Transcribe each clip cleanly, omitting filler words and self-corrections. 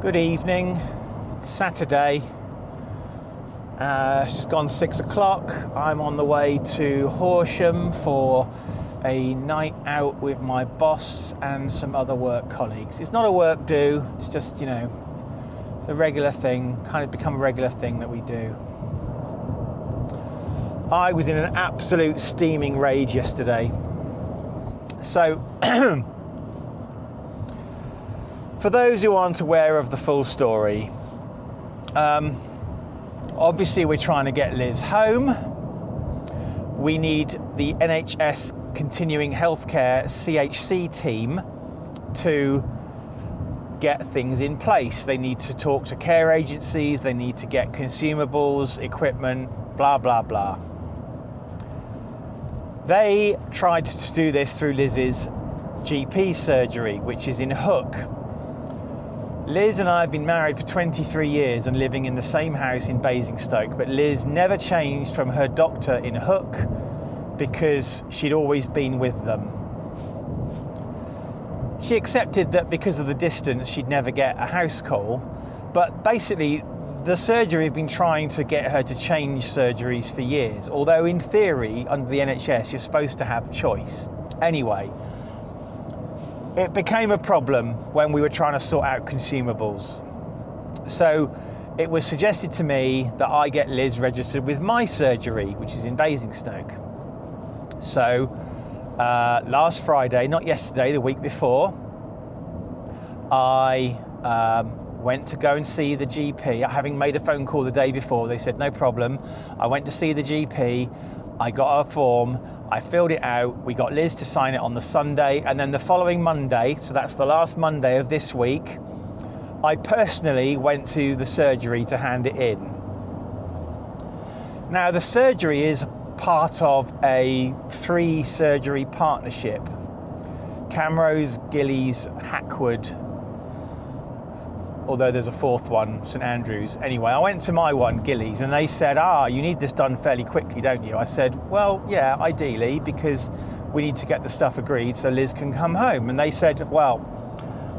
Good evening, Saturday, it's just gone 6 o'clock. I'm on the way to Horsham for a night out with my boss and some other work colleagues. It's not a work do, it's just, it's a regular thing, kind of become a regular thing that we do. I was in an absolute steaming rage yesterday. So, for those who aren't aware of the full story, obviously we're trying to get Liz home. We need the NHS Continuing Healthcare CHC team to get things in place. They need to talk to care agencies, they need to get consumables, equipment, blah, blah, blah. They tried to do this through Liz's GP surgery, which is in Hook. Liz and I have been married for 23 years and living in the same house in Basingstoke, but Liz never changed from her doctor in Hook because she'd always been with them. She accepted that because of the distance she'd never get a house call, but basically the surgery have been trying to get her to change surgeries for years, although in theory under the NHS you're supposed to have choice. Anyway, it became a problem when we were trying to sort out consumables. So it was suggested to me that I get Liz registered with my surgery, which is in Basingstoke. So last Friday, not yesterday, the week before, I went to go and see the GP. Having made a phone call the day before, they said no problem. I went to see the GP, I got a form, I filled it out, we got Liz to sign it on the Sunday, and then the following Monday, so that's the last Monday of this week, I personally went to the surgery to hand it in. Now the surgery is part of a 3 surgery partnership. Camrose, Gillies, Hackwood, although there's a 4th one, St Andrews. Anyway, I went to my one, Gillies, and they said, you need this done fairly quickly, don't you? I said, well, yeah, ideally, because we need to get the stuff agreed so Liz can come home. And they said, well,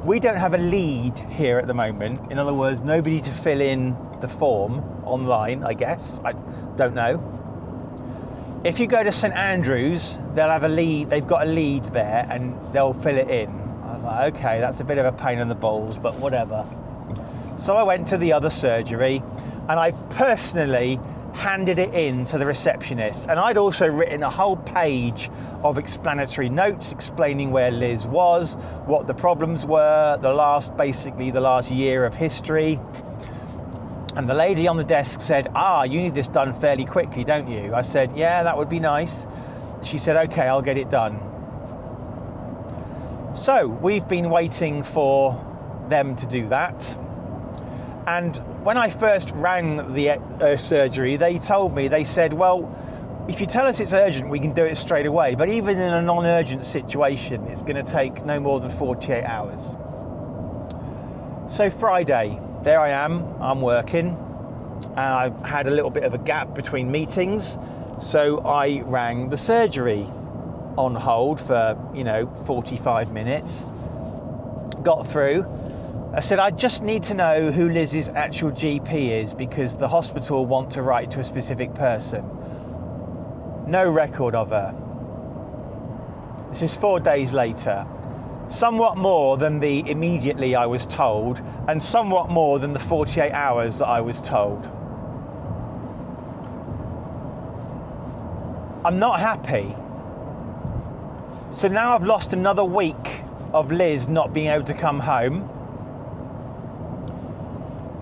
we don't have a lead here at the moment. In other words, nobody to fill in the form online, I guess. I don't know. If you go to St Andrews, they'll have a lead. They've got a lead there and they'll fill it in. I was like, okay, that's a bit of a pain in the balls, but whatever. So I went to the other surgery and I personally handed it in to the receptionist, and I'd also written a whole page of explanatory notes explaining where Liz was, what the problems were, the last year of history. And the lady on the desk said, you need this done fairly quickly, don't you? I said, yeah, that would be nice. She said, okay, I'll get it done. So we've been waiting for them to do that. And when I first rang the surgery, they said, well, if you tell us it's urgent, we can do it straight away. But even in a non-urgent situation, it's going to take no more than 48 hours. So Friday, there I am, I'm working. And I had a little bit of a gap between meetings. So I rang the surgery on hold for, 45 minutes. Got through. I said, I just need to know who Liz's actual GP is because the hospital want to write to a specific person. No record of her. This is 4 days later. Somewhat more than the immediately I was told, and somewhat more than the 48 hours that I was told. I'm not happy. So now I've lost another week of Liz not being able to come home.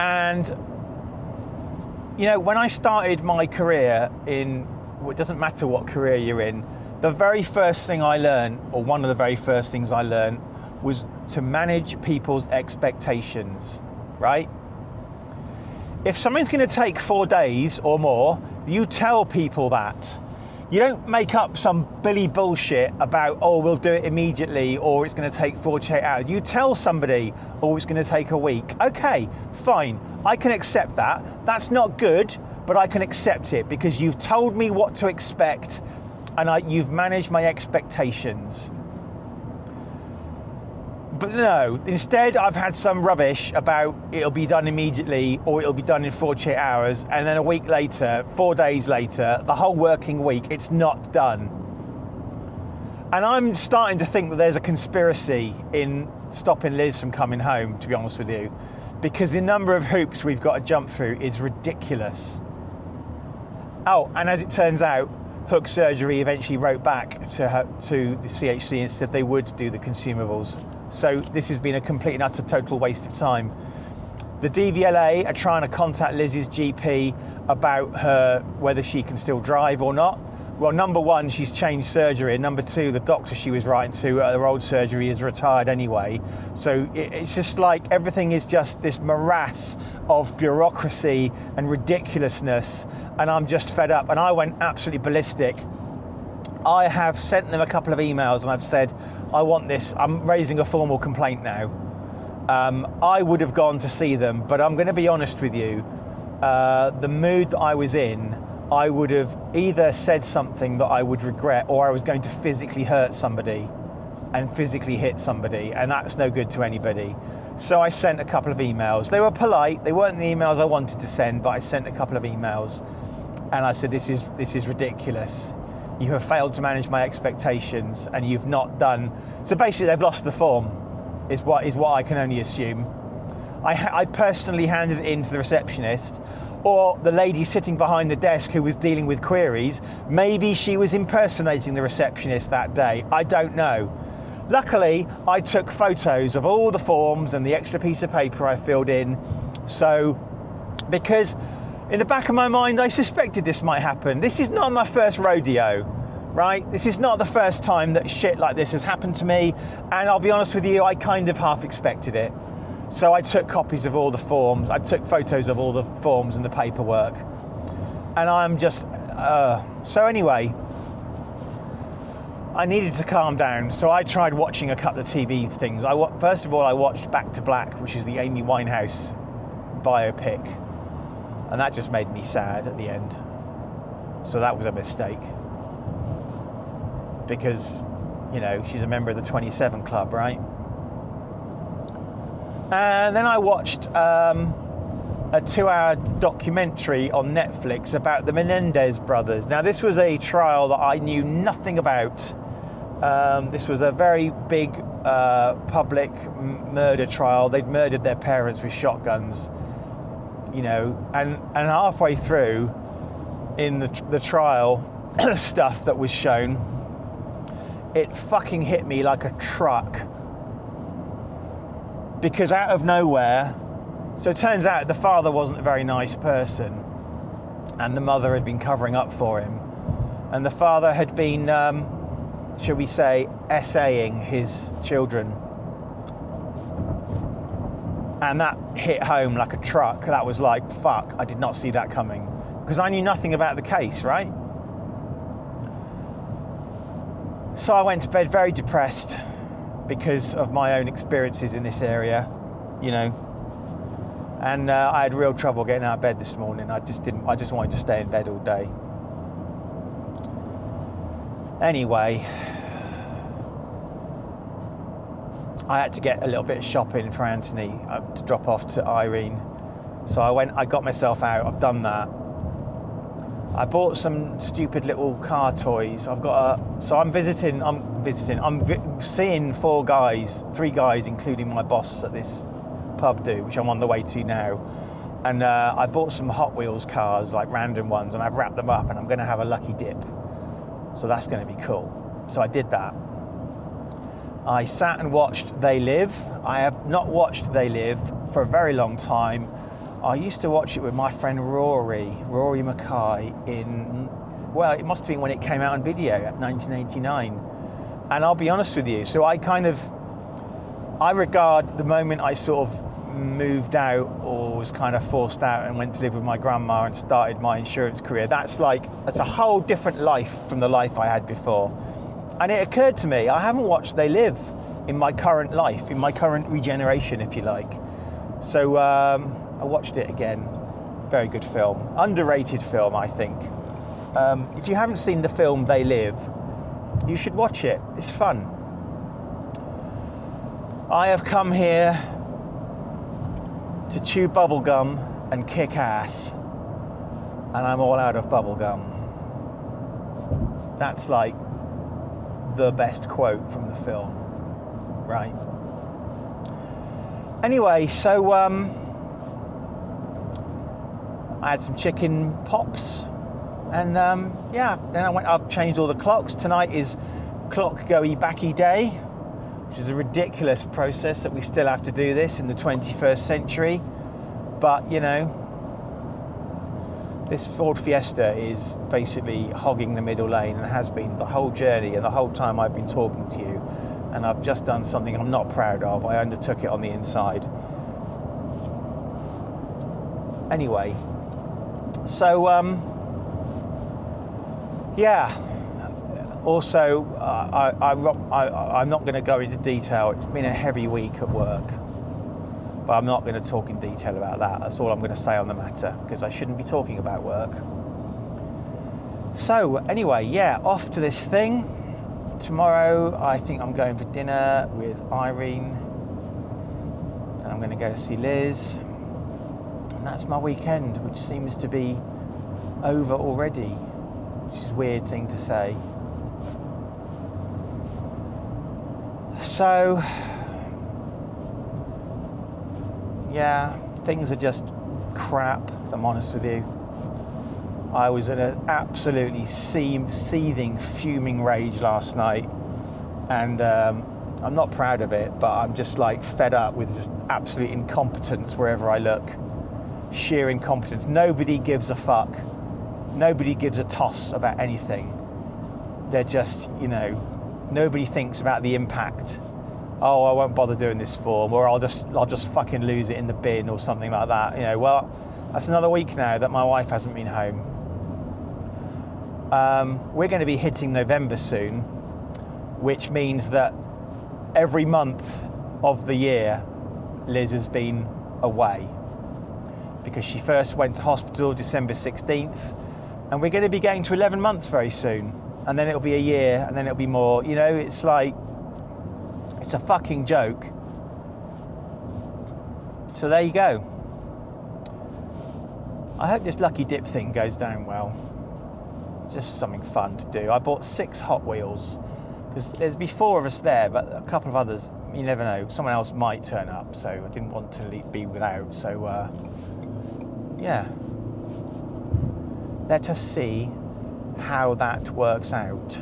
And, when I started my career it doesn't matter what career you're in, the very first thing I learned, or one of the very first things I learned, was to manage people's expectations, right? If something's going to take 4 days or more, you tell people that. You don't make up some billy bullshit about, we'll do it immediately, or it's going to take 48 hours. You tell somebody, it's going to take a week. Okay, fine. I can accept that. That's not good, but I can accept it because you've told me what to expect and you've managed my expectations. But no, instead I've had some rubbish about it'll be done immediately or it'll be done in 48 hours, and then a week later, 4 days later, the whole working week, it's not done. And I'm starting to think that there's a conspiracy in stopping Liz from coming home, to be honest with you, because the number of hoops we've got to jump through is ridiculous. Oh, and as it turns out, Hook Surgery eventually wrote back to the CHC and said they would do the consumables. So this has been a complete and utter total waste of time. The DVLA are trying to contact Liz's GP about her, whether she can still drive or not. Well, number one, she's changed surgery, and number two, the doctor she was writing to at her old surgery is retired anyway. So it's just like everything is just this morass of bureaucracy and ridiculousness, and I'm just fed up. And I went absolutely ballistic. I have sent them a couple of emails and I've said, I want this. I'm raising a formal complaint now. I would have gone to see them, but I'm going to be honest with you. The mood that I was in, I would have either said something that I would regret, or I was going to physically hurt somebody and physically hit somebody, and that's no good to anybody. So I sent a couple of emails. They were polite. They weren't the emails I wanted to send, but I sent a couple of emails, and I said, this is ridiculous. You have failed to manage my expectations, and you've not done. So basically, they've lost the form, is what I can only assume. I personally handed it in to the receptionist, or the lady sitting behind the desk who was dealing with queries. Maybe she was impersonating the receptionist that day. I don't know. Luckily, I took photos of all the forms and the extra piece of paper I filled in. So, because in the back of my mind, I suspected this might happen. This is not my first rodeo, right? This is not the first time that shit like this has happened to me. And I'll be honest with you, I kind of half expected it. So I took copies of all the forms. I took photos of all the forms and the paperwork. And I'm just... So anyway, I needed to calm down. So I tried watching a couple of TV things. First of all, I watched Back to Black, which is the Amy Winehouse biopic. And that just made me sad at the end. So that was a mistake. Because, you know, she's a member of the 27 Club, right? And then I watched a 2-hour documentary on Netflix about the Menendez brothers. Now, this was a trial that I knew nothing about. This was a very big public murder trial. They'd murdered their parents with shotguns, you know, and halfway through in the trial stuff that was shown, it fucking hit me like a truck. Because out of nowhere, so it turns out the father wasn't a very nice person, and the mother had been covering up for him, and the father had been, shall we say, essaying his children, and that hit home like a truck. That was like, fuck, I did not see that coming, because I knew nothing about the case, right? So I went to bed very depressed, because of my own experiences in this area, you know, and I had real trouble getting out of bed this morning. I just wanted to stay in bed all day. Anyway, I had to get a little bit of shopping for Anthony to drop off to Irene. So I got myself out. I've done that. I bought some stupid little car toys. I'm seeing 3 guys, including my boss at this pub which I'm on the way to now. And I bought some Hot Wheels cars, like random ones, and I've wrapped them up, and I'm going to have a lucky dip. So that's going to be cool. So I did that. I sat and watched They Live. I have not watched They Live for a very long time. I used to watch it with my friend Rory Mackay it must have been when it came out on video at 1989. And I'll be honest with you, so I regard the moment I sort of moved out or was kind of forced out and went to live with my grandma and started my insurance career, that's a whole different life from the life I had before. And it occurred to me, I haven't watched They Live in my current life, in my current regeneration, if you like. So I watched it again. Very good film. Underrated film, I think. If you haven't seen the film They Live, you should watch it. It's fun. I have come here to chew bubblegum and kick ass, and I'm all out of bubblegum. That's like the best quote from the film, right? Anyway, so I had some chicken pops, and then I've changed all the clocks. Tonight is clock goey backy day, which is a ridiculous process that we still have to do this in the 21st century. But, you know, this Ford Fiesta is basically hogging the middle lane, and has been the whole journey and the whole time I've been talking to you. And I've just done something I'm not proud of. I undertook it on the inside. Anyway, so, also, I'm not going to go into detail. It's been a heavy week at work, but I'm not going to talk in detail about that. That's all I'm going to say on the matter, because I shouldn't be talking about work. So anyway, off to this thing. Tomorrow I think I'm going for dinner with Irene, and I'm going to go see Liz, and that's my weekend, which seems to be over already, which is a weird thing to say. So, things are just crap, if I'm honest with you. I was in an absolutely seething, fuming rage last night, and I'm not proud of it, but I'm just like fed up with just absolute incompetence wherever I look. Sheer incompetence. Nobody gives a fuck. Nobody gives a toss about anything. They're just, nobody thinks about the impact. Oh, I won't bother doing this form, or I'll just fucking lose it in the bin or something like that. Well, that's another week now that my wife hasn't been home. We're going to be hitting November soon, which means that every month of the year Liz has been away, because she first went to hospital December 16th, and we're going to be getting to 11 months very soon, and then it'll be a year, and then it'll be more. It's like, it's a fucking joke. So there you go. I hope this Lucky Dip thing goes down well. Just something fun to do. I bought 6 Hot Wheels, because there's be 4 of us there, but a couple of others, you never know, someone else might turn up, so I didn't want to be without. So let us see how that works out.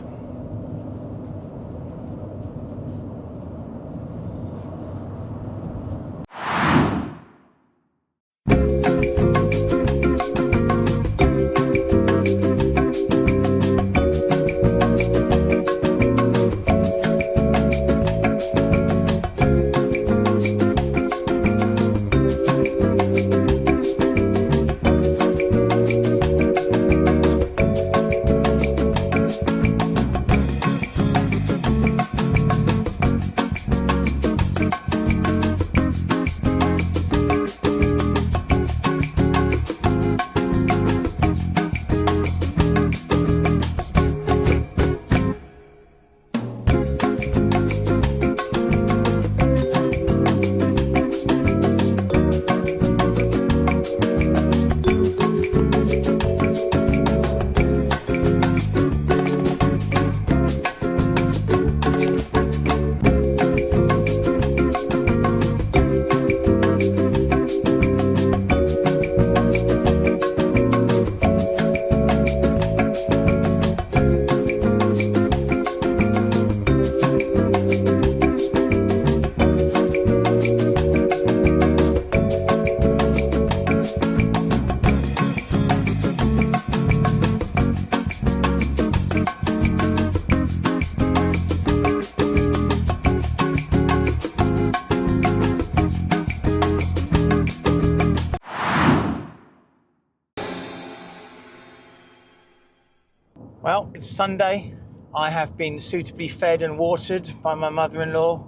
Well, it's Sunday. I have been suitably fed and watered by my mother-in-law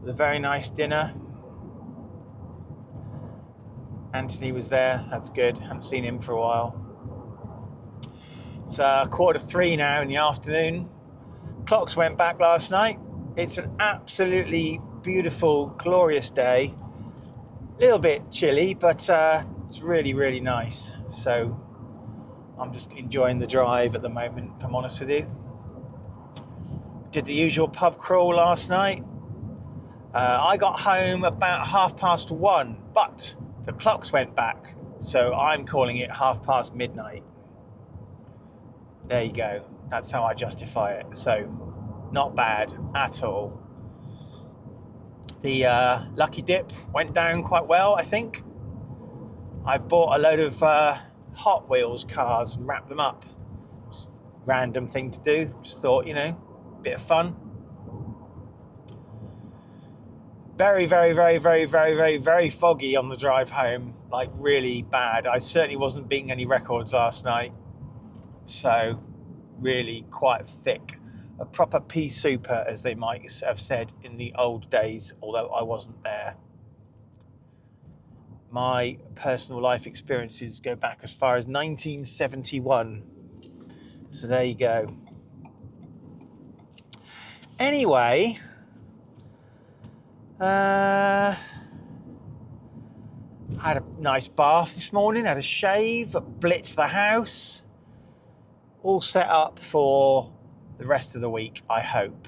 with a very nice dinner. Anthony was there, that's good. Haven't seen him for a while. It's 2:45 now in the afternoon. Clocks went back last night. It's an absolutely beautiful, glorious day. A little bit chilly, but it's really, really nice. So I'm just enjoying the drive at the moment, if I'm honest with you. Did the usual pub crawl last night. I got home about 1:30, but the clocks went back, so I'm calling it midnight. There you go. That's how I justify it. So, not bad at all. The Lucky Dip went down quite well, I think. I bought a load of Hot Wheels cars and wrapped them up. Just random thing to do. Just thought, bit of fun. Very, very, very, very, very, very, very foggy on the drive home. Like, really bad. I certainly wasn't beating any records last night. So, really quite thick. A proper pea super, as they might have said in the old days, although I wasn't there. My personal life experiences go back as far as 1971. So there you go. Anyway, I had a nice bath this morning, had a shave, blitzed the house. All set up for the rest of the week, I hope.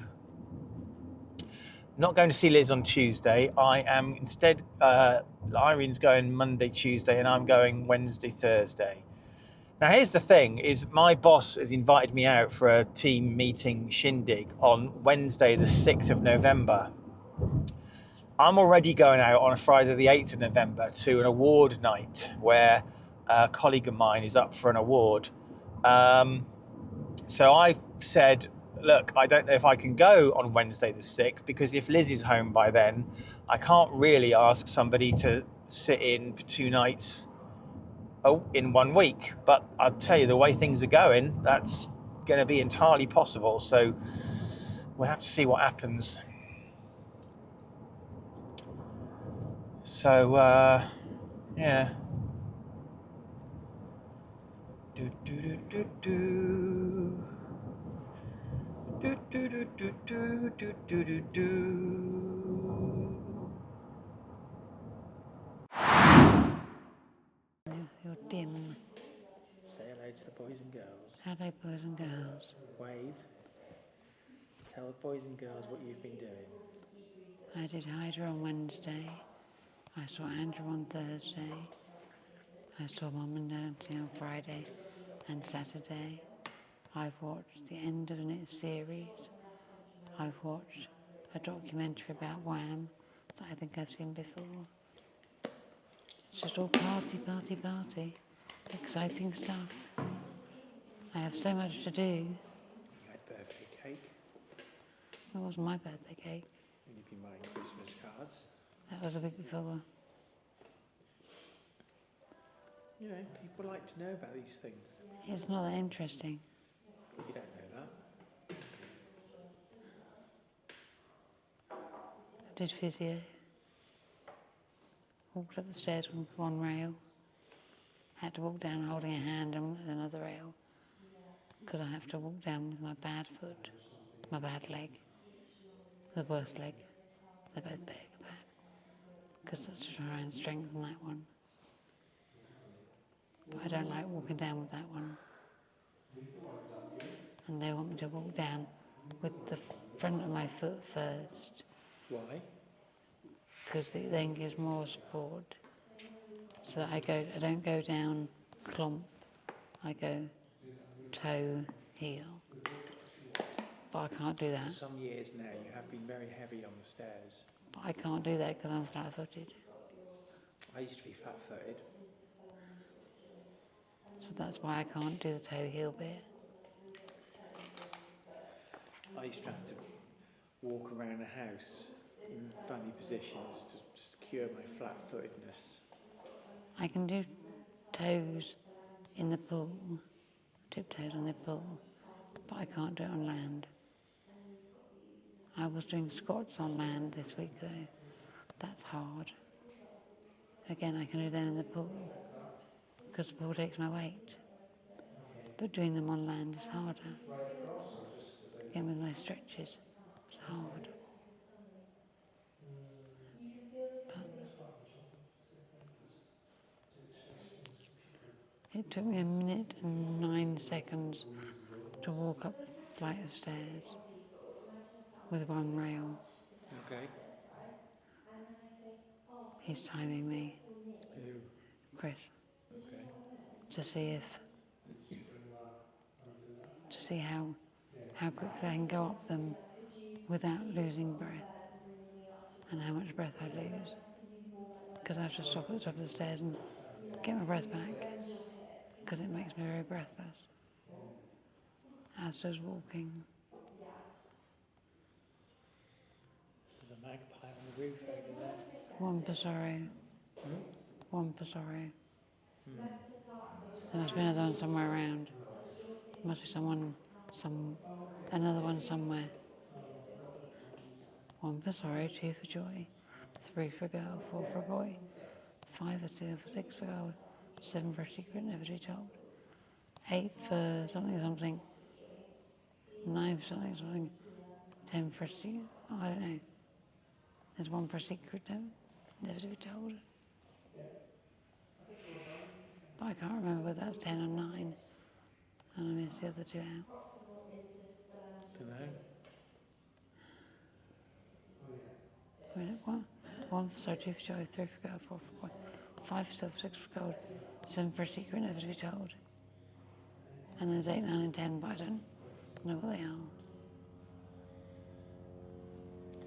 Not going to see Liz on Tuesday. I am instead, Irene's going Monday, Tuesday, and I'm going Wednesday, Thursday. Now, here's the thing, is my boss has invited me out for a team meeting shindig on Wednesday, the 6th of November. I'm already going out on a Friday, the 8th of November to an award night where a colleague of mine is up for an award. So I've said, look, I don't know if I can go on Wednesday the 6th, because if Liz is home by then, I can't really ask somebody to sit in for 2 nights in 1 week. But I'll tell you, the way things are going, that's going to be entirely possible. So we'll have to see what happens. So, yeah. Do, do, do, do, do. Do, do, do, do, do, do, do, do, do. You're dim. Say hello to the boys and girls. Hello, boys and girls. Wave. Tell the boys and girls what you've been doing. I did Hydra on Wednesday. I saw Andrew on Thursday. I saw Mum and Dad on Friday and Saturday. I've watched the end of a series. I've watched a documentary about Wham that I think I've seen before. It's just all party, party, party. Exciting stuff. I have so much to do. You had birthday cake. It wasn't my birthday cake. And you've been writing Christmas cards. That was a week before. People like to know about these things. It's not that interesting. You don't know that. I did physio. Walked up the stairs with one rail. Had to walk down holding a hand and another rail. Because I have to walk down with my bad foot, my bad leg, the worst leg. They're both bad. Because that's to try and strengthen that one. But I don't like walking down with that one. And they want me to walk down with the front of my foot first. Why? Because it then gives more support. So that I don't go down clump, I go toe, heel. But I can't do that. For some years now, you have been very heavy on the stairs. But I can't do that because I'm flat-footed. I used to be flat-footed. So that's why I can't do the toe heel bit. I used to have to walk around the house in funny positions to secure my flat-footedness. I can do toes in the pool, tiptoes in the pool, but I can't do it on land. I was doing squats on land this week though. That's hard. Again, I can do them in the pool because the pool takes my weight. But doing them on land is harder. Again, with my stretches, it's hard. took me 1 minute and 9 seconds to walk up the flight of stairs with one rail. Okay. He's timing me, Who? Chris, Okay. to see how quickly I can go up them without losing breath, and how much breath I lose. Because I have to stop at the top of the stairs and get my breath back, because it makes me very breathless. As does walking. There's a magpie on the roof over there. One for sorrow. One for sorrow. There must be another one somewhere around. There must be another one somewhere. 1 for sorrow, 2 for joy, 3 for girl, 4 for boy, 5 for silver, 6 for gold, 7 for a secret never to be told, 8 for something, 9 for something, 10 for a secret, I don't know. There's 1 for a secret never to be told. But I can't remember whether that's 10 or 9, and I missed the other 2 out. Don't know. One for sorrow, 2 for joy, 3 for girl, 4 for boy, 5 for silver, 6 for gold, 7 for a secret never to be told. And there's 8, 9 and 10, but I don't know what they are.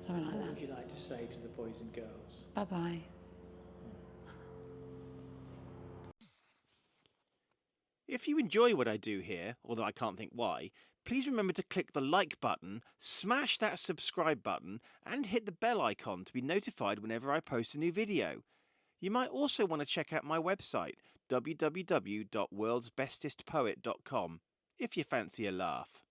Something like What that. would you like to say to the boys and girls? Bye-bye. If you enjoy what I do here, although I can't think why, please remember to click the like button, smash that subscribe button, and hit the bell icon to be notified whenever I post a new video. You might also want to check out my website, www.worldsbestestpoet.com, if you fancy a laugh.